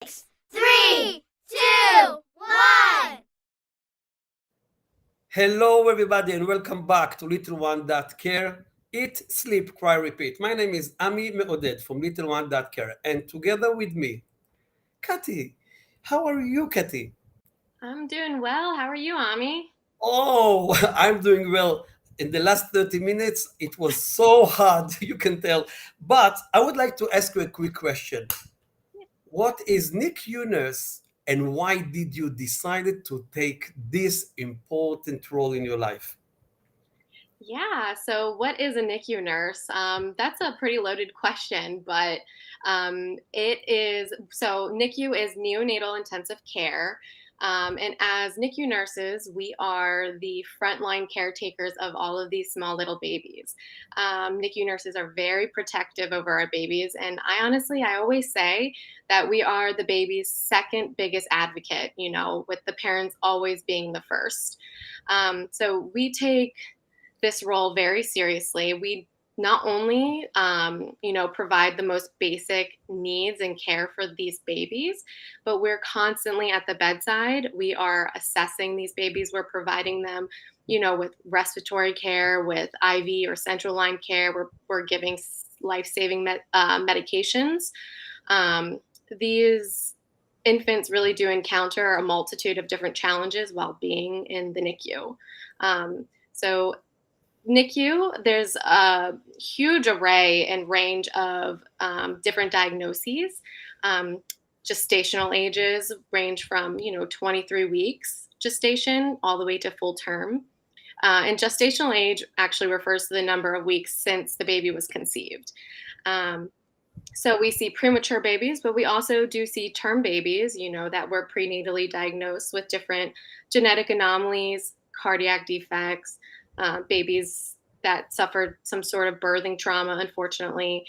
Three, two, one. Hello, everybody, and welcome back to Little One That Care. Eat, sleep, cry, repeat. My name is Ami Meoded from Little One That Care, and together with me, Kathy. How are you, Kathy? I'm doing well. How are you, Ami? Oh, I'm doing well. In the last 30 minutes, it was so hard, you can tell. But I would like to ask you a quick question. What is NICU nurse, and why did you decide to take this important role in your life? Yeah, so what is a NICU nurse? That's a pretty loaded question, but it is so NICU is neonatal intensive care. And as NICU nurses, we are the frontline caretakers of all of these small little babies. NICU nurses are very protective over our babies. And I always say that we are the baby's second biggest advocate, with the parents always being the first. So we take this role very seriously. We not only, provide the most basic needs and care for these babies, but we're constantly at the bedside. We are assessing these babies. We're providing them, with respiratory care, with IV or central line care. We're giving life-saving medications. These infants really do encounter a multitude of different challenges while being in the NICU. So NICU, there's a huge array and range of different diagnoses. Um, Gestational ages range from 23 weeks gestation all the way to full term. And gestational age actually refers to the number of weeks since the baby was conceived. Um, so we see premature babies, but we also do see term babies, that were prenatally diagnosed with different genetic anomalies, cardiac defects, babies that suffered some sort of birthing trauma, unfortunately.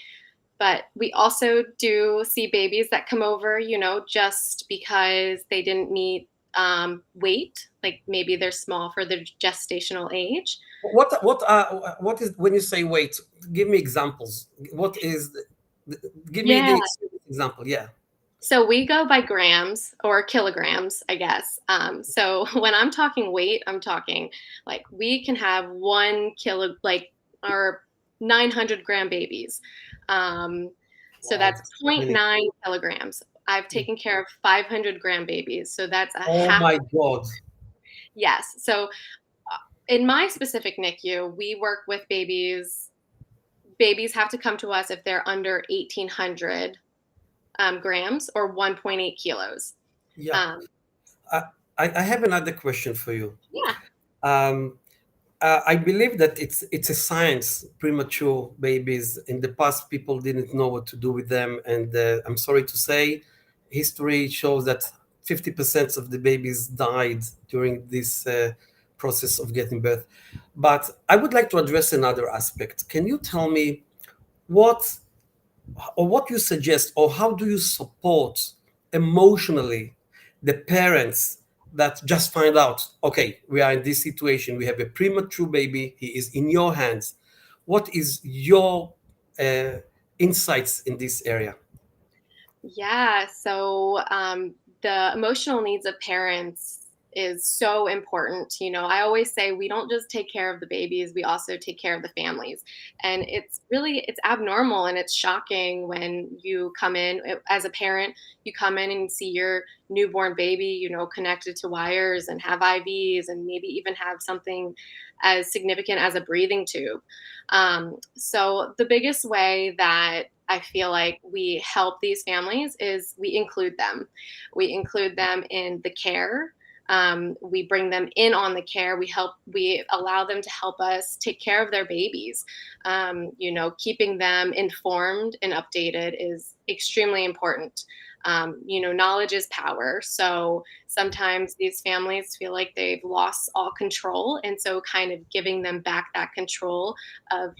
But we also do see babies that come over, just because they didn't meet weight, like maybe they're small for their gestational age. What is when you say wait? Give me examples. What is? Give me Yeah. the example. Yeah. So we go by grams or kilograms, I guess. So when I'm talking weight, I'm talking like we can have 1 kilo, like our 900-gram babies. Um, so Wow. that's That's zero point many. 0.9 kilograms. I've taken care of 500-gram babies. So that's a Oh half. my God. Yes. So in my specific NICU, we work with babies. Babies have to come to us if they're under 1,800 grams or 1.8 kilos. Yeah. Um, I, I have another question for you. yeah. Um, I believe that it's a science. Premature babies. In the past, people didn't know what to do with them, and I'm sorry to say, history shows that 50% of the babies died during this process of getting birth. But I would like to address another aspect. Can you tell me what what you suggest, or how do you support emotionally the parents that just find out, okay, we are in this situation, we have a premature baby, he is in your hands. What is your uh, insights in this area? Yeah, so the emotional needs of parents is so important. I always say we don't just take care of the babies, we also take care of the families. And it's abnormal and it's shocking when you come in as a parent, you come in and see your newborn baby, connected to wires and have IVs and maybe even have something as significant as a breathing tube. So the biggest way that I feel like we help these families is we include them. We include them in the care. We bring them in on the care. We allow them to help us take care of their babies. Keeping them informed and updated is extremely important. Knowledge is power. So sometimes these families feel like they've lost all control. And so kind of giving them back that control of,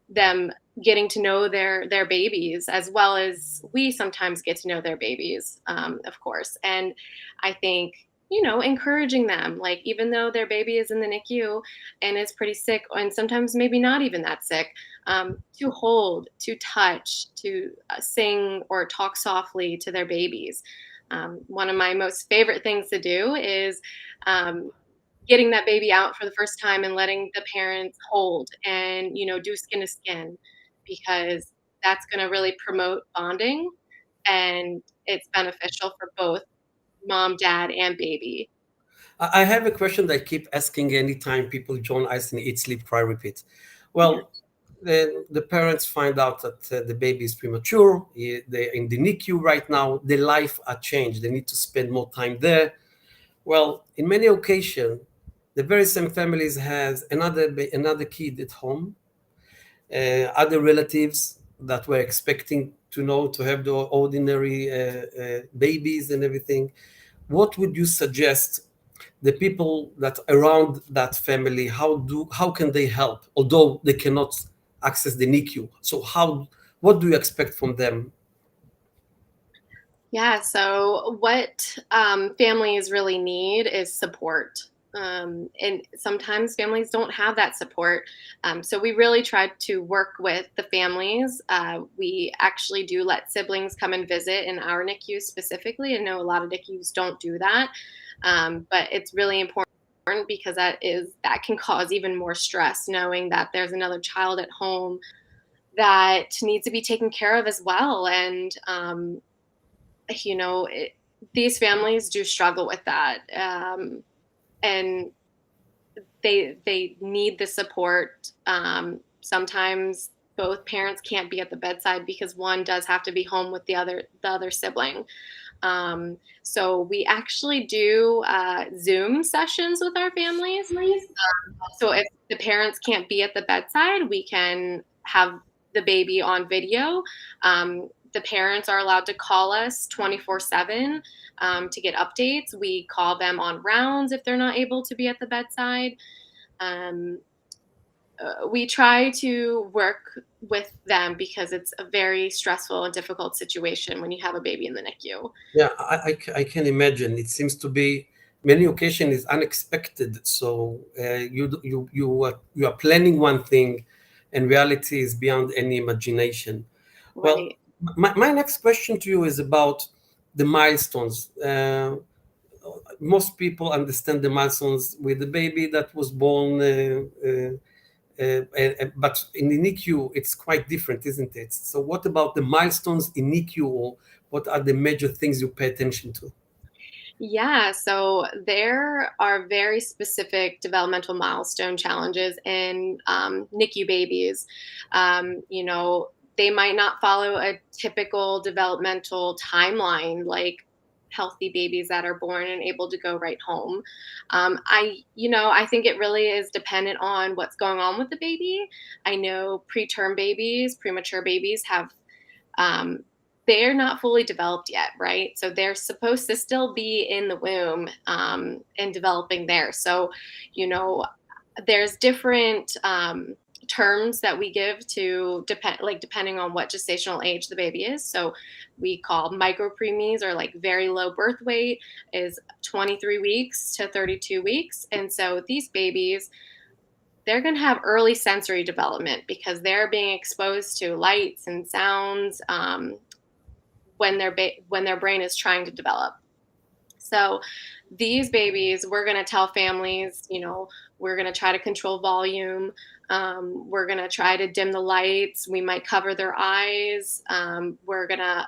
them getting to know their babies as well as we sometimes get to know their babies, of course. And I think encouraging them, like, even though their baby is in the NICU and is pretty sick, and sometimes maybe not even that sick, to hold, to touch, to sing or talk softly to their babies. One of my most favorite things to do is um, getting that baby out for the first time and letting the parents hold and, do skin to skin, because that's going to really promote bonding, and it's beneficial for both mom, dad, and baby. I have a question that I keep asking anytime people join us in Eat, Sleep, Cry, Repeat. Yeah. Well, the parents find out that the baby is premature. They're in the NICU right now. Their life are changed. They need to spend more time there. Well, in many occasions, the very same families has another kid at home, other relatives that were expecting to have the ordinary babies and everything. What would you suggest the people that around that family? How can they help, although they cannot access the NICU? So what do you expect from them? Yeah, so what families really need is support. And sometimes families don't have that support. So we really try to work with the families. We actually do let siblings come and visit in our NICU specifically. I know a lot of NICUs don't do that, but it's really important because that can cause even more stress, knowing that there's another child at home that needs to be taken care of as well. And you know, it, these families do struggle with that, and they need the support. Sometimes both parents can't be at the bedside because one does have to be home with the other sibling. So we actually do Zoom sessions with our families. So if the parents can't be at the bedside, we can have the baby on video. The parents are allowed to call us 24/7 to get updates. We call them on rounds if they're not able to be at the bedside. Um, we try to work with them because it's a very stressful and difficult situation when you have a baby in the NICU. Yeah, I can imagine. It seems to be many occasions is unexpected. So you are planning one thing, and reality is beyond any imagination. Well, Right. my next question to you is about the milestones. Most people understand the milestones with the baby that was born, but in the NICU, it's quite different, isn't it? So, what about the milestones in NICU, or what are the major things you pay attention to? Yeah, so there are very specific developmental milestone challenges in NICU babies. They might not follow a typical developmental timeline like healthy babies that are born and able to go right home. I think it really is dependent on what's going on with the baby. I know preterm babies, premature babies have um, they're not fully developed yet, right? So they're supposed to still be in the womb and developing there. So, you know, there's different terms that we give to depending on what gestational age the baby is. So we call micro preemies, or like very low birth weight, is 23 weeks to 32 weeks. And so these babies, they're going to have early sensory development because they're being exposed to lights and sounds when their brain is trying to develop. So these babies, we're going to tell families, we're going to try to control volume. We're going to try to dim the lights. We might cover their eyes. We're going to,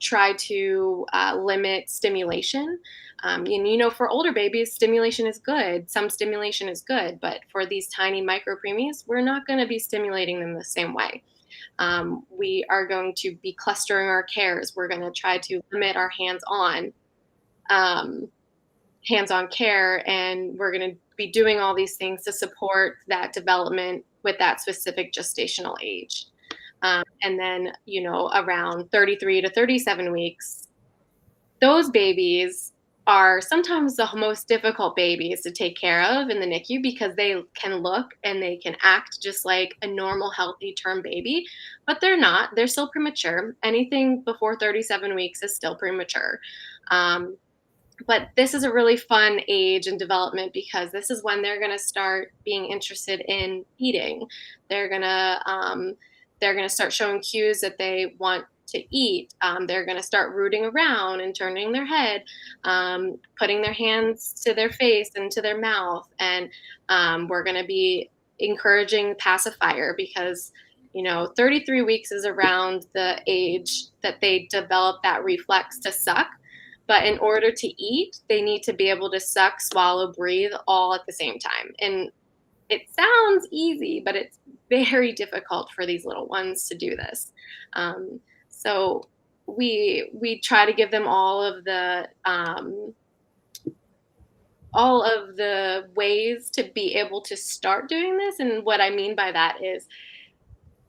try to limit stimulation. And for older babies, stimulation is good. Some stimulation is good, but for these tiny micro preemies, we're not going to be stimulating them the same way. We are going to be clustering our cares. We're going to try to limit our um, hands-on care, and we're going to be doing all these things to support that development with that specific gestational age. And then, around 33 to 37 weeks, those babies are sometimes the most difficult babies to take care of in the NICU because they can look and they can act just like a normal, healthy term baby, but they're not. They're still premature. Anything before 37 weeks is still premature. Um, But this is a really fun age and development because this is when they're going to start being interested in eating. They're going to they're going to start showing cues that they want to eat. They're going to start rooting around and turning their head, putting their hands to their face and to their mouth, and we're going to be encouraging pacifier because 33 weeks is around the age that they develop that reflex to suck, but in order to eat, they need to be able to suck, swallow, breathe all at the same time. And it sounds easy, but it's very difficult for these little ones to do this. So we try to give them all of the ways to be able to start doing this. And what I mean by that is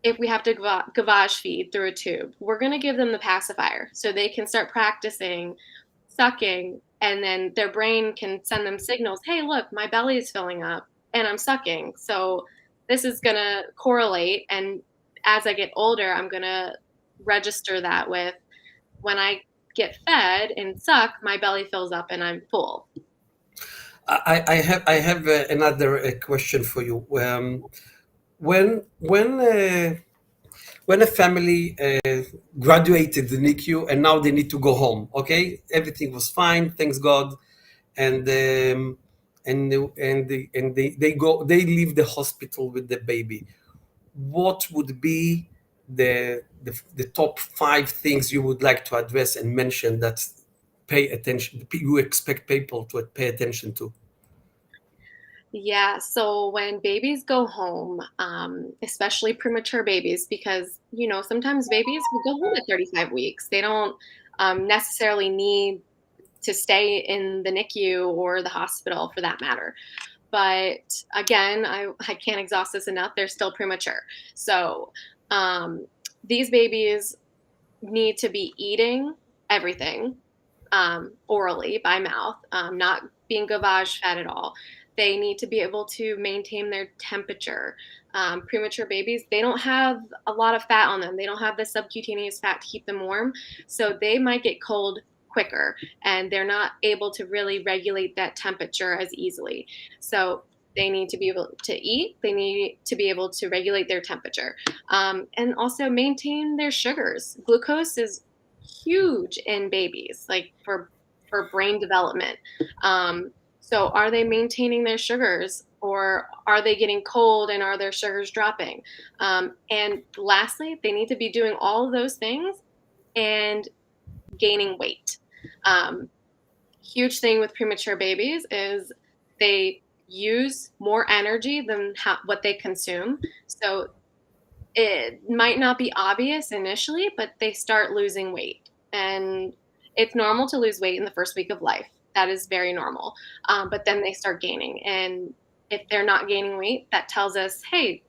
if we have to gavage feed through a tube, we're going to give them the pacifier so they can start practicing sucking, and then their brain can send them signals. Hey, look, my belly is filling up and I'm sucking. So this is going to correlate. And as I get older, I'm going to register that with when I get fed and suck, my belly fills up and I'm full. I have another question for you. When when a family graduated the NICU and now they need to go home, okay, everything was fine, thanks God, and they leave the hospital with the baby. What would be the top five things you would like to address and mention that pay attention you expect people to pay attention to? Yeah, so when babies go home, especially premature babies, because sometimes babies will go home at 35 weeks. They don't necessarily need to stay in the NICU or the hospital for that matter. But again, I can't exhaust this enough. They're still premature. So these babies need to be eating everything orally by mouth, not being gavage fed at all. They need to be able to maintain their temperature. Premature babies, they don't have a lot of fat on them. They don't have the subcutaneous fat to keep them warm. So they might get cold quicker and they're not able to really regulate that temperature as easily. So they need to be able to eat. They need to be able to regulate their temperature, and also maintain their sugars. Glucose is huge in babies, like for brain development. So are they maintaining their sugars, or are they getting cold and are their sugars dropping? And lastly, they need to be doing all of those things and gaining weight. Um, Huge thing with premature babies is they use more energy than what they consume. So it might not be obvious initially, but they start losing weight. And it's normal to lose weight in the first week of life. That is very normal. But then they start gaining. And if they're not gaining weight, that tells us, hey,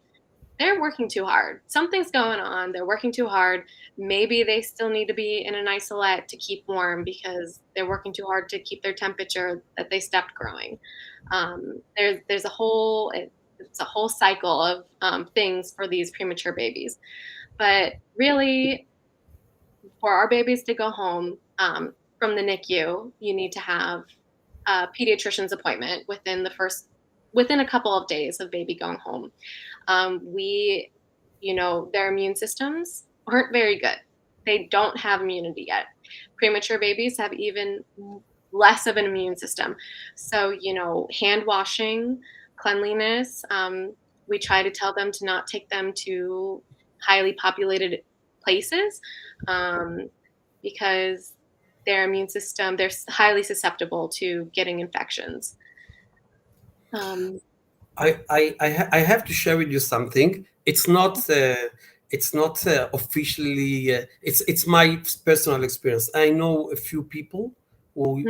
they're working too hard. Something's going on. They're working too hard. Maybe they still need to be in an isolette to keep warm because they're working too hard to keep their temperature that they stopped growing. There's a whole it's a whole cycle of things for these premature babies. But really, for our babies to go home from the NICU, you need to have a pediatrician's appointment within a couple of days of baby going home. Their immune systems aren't very good. They don't have immunity yet. Premature babies have even less of an immune system. So, hand washing, cleanliness, we try to tell them to not take them to highly populated places because their immune system, they're highly susceptible to getting infections. I have to share with you something. It's not officially. It's my personal experience. I know a few people who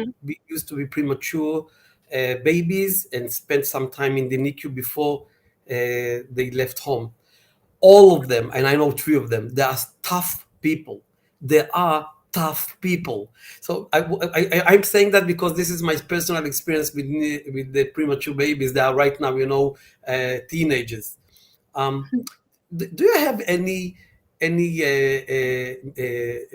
used to be premature babies and spent some time in the NICU before they left home. All of them, and I know three of them, they are tough people. They are tough people. So I'm saying that because this is my personal experience with the premature babies. They are right now, teenagers. Do you have any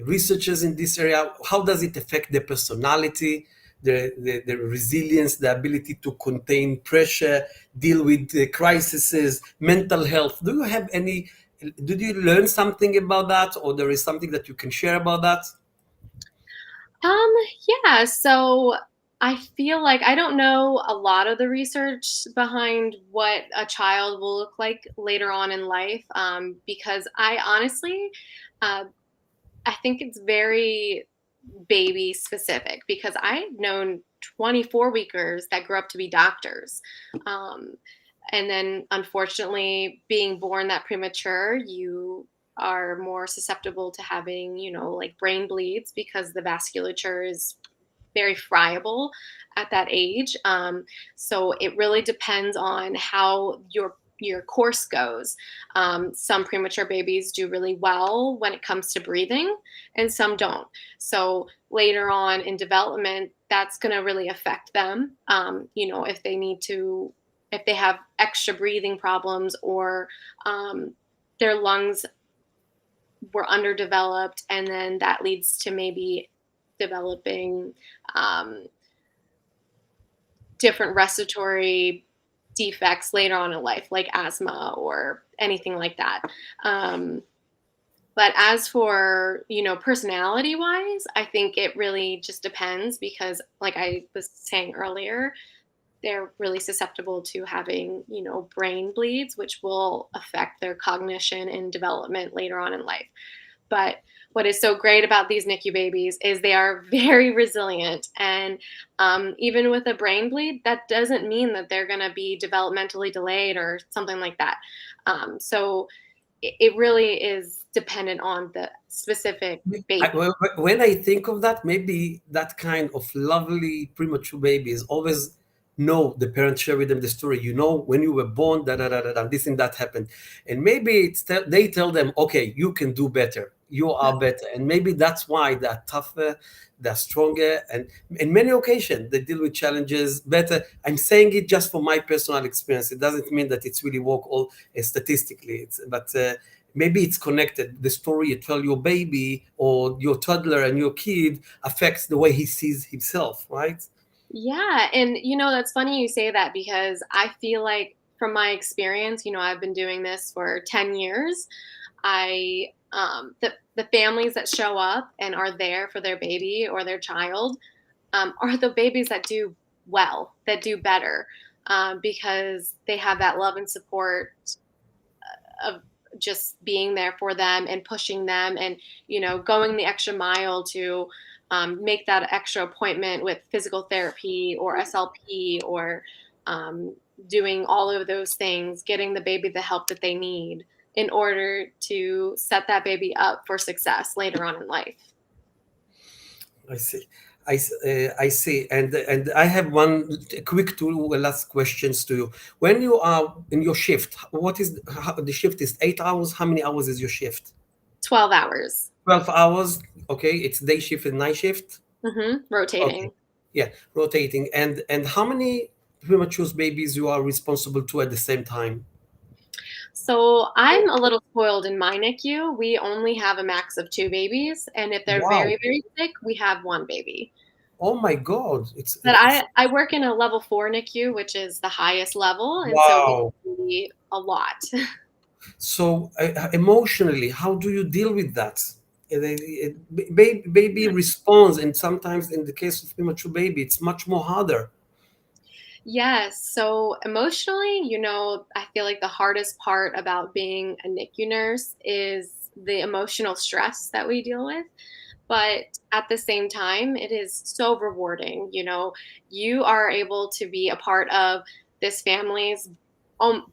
researchers in this area? How does it affect their personality? the resilience, the ability to contain pressure, deal with crises, mental health. Do you have any? Did you learn something about that, or there is something that you can share about that? Um, yeah, so I feel like I don't know a lot of the research behind what a child will look like later on in life, because I honestly, uh, I think it's very baby specific because I've known 24 weekers that grew up to be doctors. Um, and then unfortunately, being born that premature, you are more susceptible to having, like brain bleeds because the vasculature is very friable at that age. So it really depends on how your course goes. Some premature babies do really well when it comes to breathing, and some don't. So later on in development, that's going to really affect them. If they need to, if they have extra breathing problems or their lungs were underdeveloped, and then that leads to maybe developing um, different respiratory defects later on in life, like asthma or anything like that. Um, but as for, personality wise, I think it really just depends because, like I was saying earlier, they're really susceptible to having, brain bleeds, which will affect their cognition and development later on in life. But what is so great about these NICU babies is they are very resilient. And even with a brain bleed, that doesn't mean that they're going to be developmentally delayed or something like that. So it really is dependent on the specific baby. When I think of that, maybe that kind of lovely premature baby is always know the parents share with them the story. When you were born, da da da da, da this and that happened, and maybe they tell them, okay, you can do better, you are better, and maybe that's why they're tougher, they're stronger, and in many occasions they deal with challenges better. I'm saying it just for my personal experience. It doesn't mean that it's really work all statistically. But maybe it's connected. The story you tell your baby or your toddler and your kid affects the way he sees himself, right? Yeah, and that's funny you say that because I feel like from my experience, I've been doing this for 10 years. The families that show up and are there for their baby or their child are the babies that do well, that do better, because they have that love and support of just being there for them and pushing them and going the extra mile to make that extra appointment with physical therapy or SLP or um, doing all of those things, getting the baby the help that they need in order to set that baby up for success later on in life. I see. I see. And I have one quick two last questions to you. When you are in your shift, what is the shift is 8 hours? How many hours is your shift? 12 hours. 12 hours. Okay, it's day shift and night shift. Okay, Rotating. yeah, rotating. And how many premature babies you are responsible to at the same time? So I'm a little spoiled in my NICU. We only have a max of two babies, and if they're Wow. very, very sick, we have one baby. Oh my God. But It's I work in a level 4 NICU, which is the highest level, and so we wow. see a lot. So emotionally, how do you deal with that? Baby responds, and sometimes in the case of premature baby, it's much more harder. Yes. So emotionally, I feel like the hardest part about being a NICU nurse is the emotional stress that we deal with. But at the same time, it is so rewarding. You are able to be a part of this family's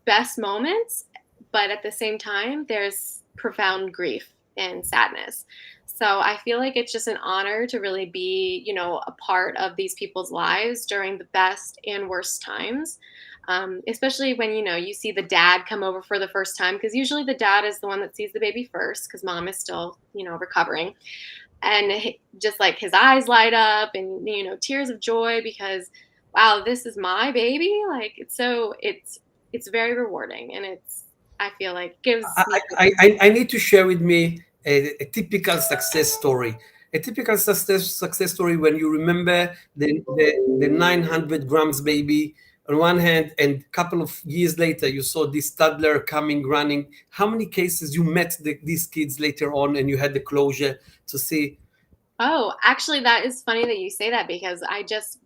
best moments, but at the same time, there's profound grief and sadness. So I feel like it's just an honor to really be, a part of these people's lives during the best and worst times. Especially when you see the dad come over for the first time, because usually the dad is the one that sees the baby first, because mom is still recovering, and just like his eyes light up and tears of joy because wow, this is my baby. Like it's very rewarding, and I feel like gives me I need to share with me a typical success story. a typical success story when you remember the 900 grams baby on one hand, and a couple of years later you saw this toddler coming running. How many cases you met these kids later on, and you had the closure to see? Oh, actually, that is funny that you say that because I just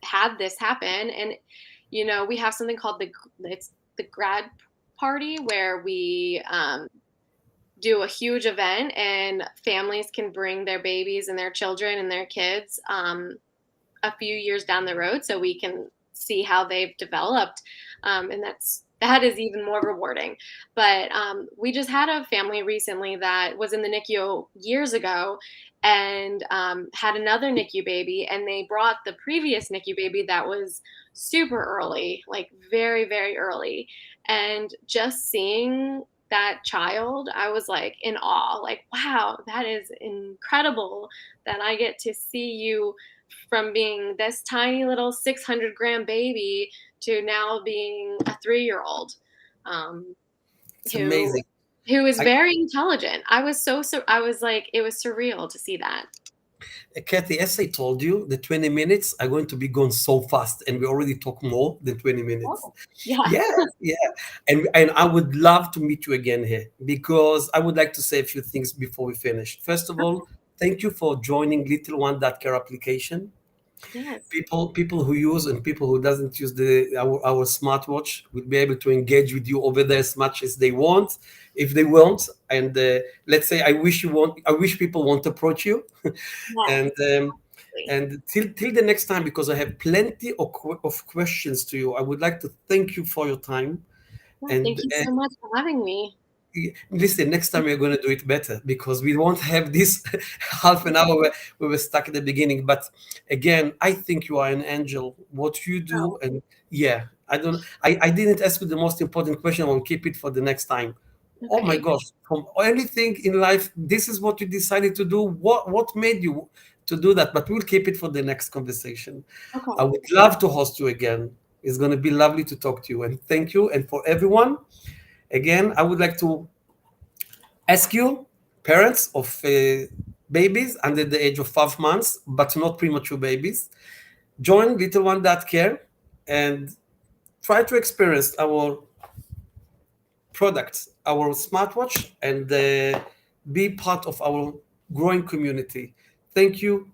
had this happen, and we have something called it's the grad party where we do a huge event, and families can bring their babies and their children and their kids a few years down the road, so we can see how they've developed, and that is even more rewarding. But we just had a family recently that was in the NICU years ago, and had another NICU baby, and they brought the previous NICU baby that was super early, like very, very early. And just seeing that child, I was like in awe, like, wow, that is incredible that I get to see you from being this tiny little 600-gram baby to now being a 3-year-old, um, It's who amazing. who is I, very intelligent. I was I was like, it was surreal to see that. Kathy, as I told you, the 20 minutes are going to be gone so fast, and we already talk more than 20 minutes. Oh, yeah. Yeah, yeah. And I would love to meet you again here, because I would like to say a few things before we finish. First of all, thank you for joining Little One Care application. Yes. People who use and people who doesn't use our smartwatch will be able to engage with you over there as much as they want, if they want. And let's say I wish people won't approach you. Yes. and till the next time, because I have plenty of questions to you, I would like to thank you for your time. Well, And thank you so much for having me. listen, next time we're going to do it better, because we won't have this half an hour where we were stuck at the beginning. But again, I think you are an angel. What you do, Oh, and yeah, I didn't ask you the most important question. I'll keep it for the next time. Oh my okay. gosh, from anything in life, this is what you decided to do. What made you to do that? But we'll keep it for the next conversation. I Okay. would love to host you again. It's going to be lovely to talk to you, and thank you. And for everyone, again, I would like to ask you, parents of babies under the age of 5 months, but not premature babies, join Little One Care and try to experience our products, our smartwatch, and be part of our growing community. Thank you.